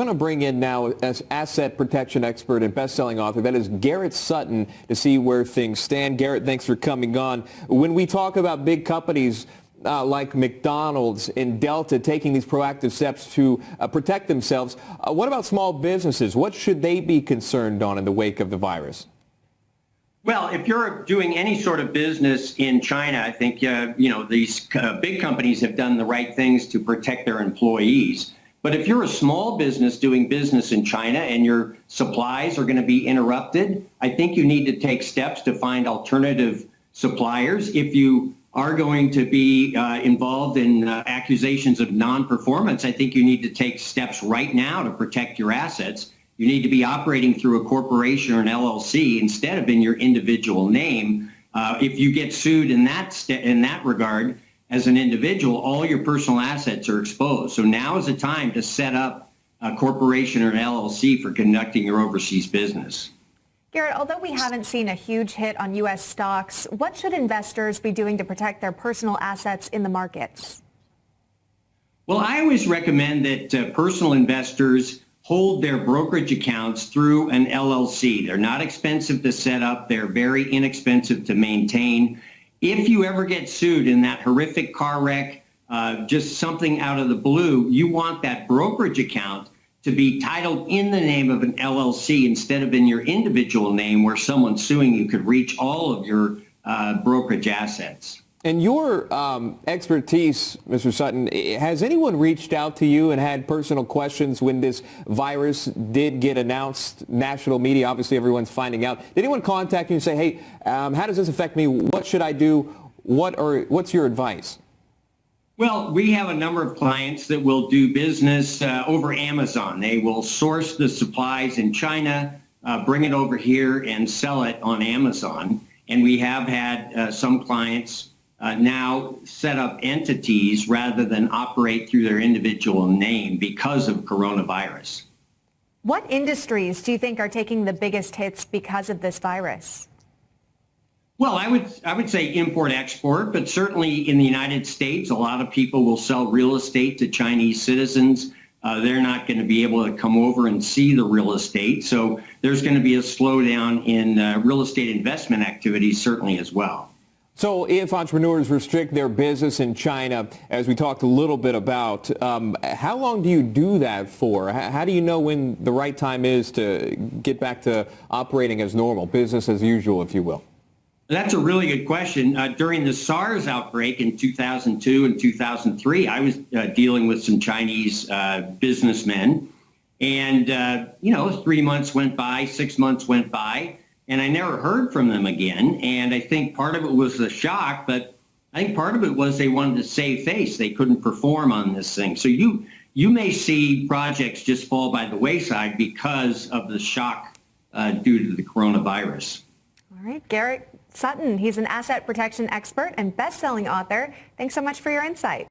going to bring in now as asset protection expert and best-selling author, that is Garrett Sutton, to see where things stand. Garrett, thanks for coming on. When we talk about big companies like McDonald's and Delta taking these proactive steps to protect themselves, what about small businesses? What should they be concerned on in the wake of the virus? Well, if you're doing any sort of business in China, I think, these big companies have done the right things to protect their employees. But if you're a small business doing business in China and your supplies are going to be interrupted, I think you need to take steps to find alternative suppliers. If you are going to be involved in accusations of non-performance, I think you need to take steps right now to protect your assets. You need to be operating through a corporation or an LLC instead of in your individual name. If you get sued in that regard as an individual, all your personal assets are exposed. So now is the time to set up a corporation or an LLC for conducting your overseas business. Garrett, although we haven't seen a huge hit on U.S. stocks, what should investors be doing to protect their personal assets in the markets? Well, I always recommend that personal investors hold their brokerage accounts through an LLC. They're not expensive to set up. They're very inexpensive to maintain. If you ever get sued in that horrific car wreck, just something out of the blue, you want that brokerage account to be titled in the name of an LLC instead of in your individual name, where someone suing you could reach all of your brokerage assets. And your expertise, Mr. Sutton, has anyone reached out to you and had personal questions when this virus did get announced? National media, obviously everyone's finding out. Did anyone contact you and say, hey, how does this affect me? What should I do? What's your advice? Well, we have a number of clients that will do business over Amazon. They will source the supplies in China, bring it over here and sell it on Amazon. And we have had some clients now set up entities rather than operate through their individual name because of coronavirus. What industries do you think are taking the biggest hits because of this virus? Well, I would say import-export, but certainly in the United States, a lot of people will sell real estate to Chinese citizens. They're not going to be able to come over and see the real estate. So there's going to be a slowdown in real estate investment activities certainly as well. So if entrepreneurs restrict their business in China, as we talked a little bit about, how long do you do that for? How do you know when the right time is to get back to operating as normal, business as usual, if you will? That's a really good question. During the SARS outbreak in 2002 and 2003, I was dealing with some Chinese businessmen. And, 3 months went by, 6 months went by, and I never heard from them again. And I think part of it was the shock, but I think part of it was they wanted to save face. They couldn't perform on this thing. So you may see projects just fall by the wayside because of the shock due to the coronavirus. All right, Garrett Sutton, he's an asset protection expert and best-selling author. Thanks so much for your insight.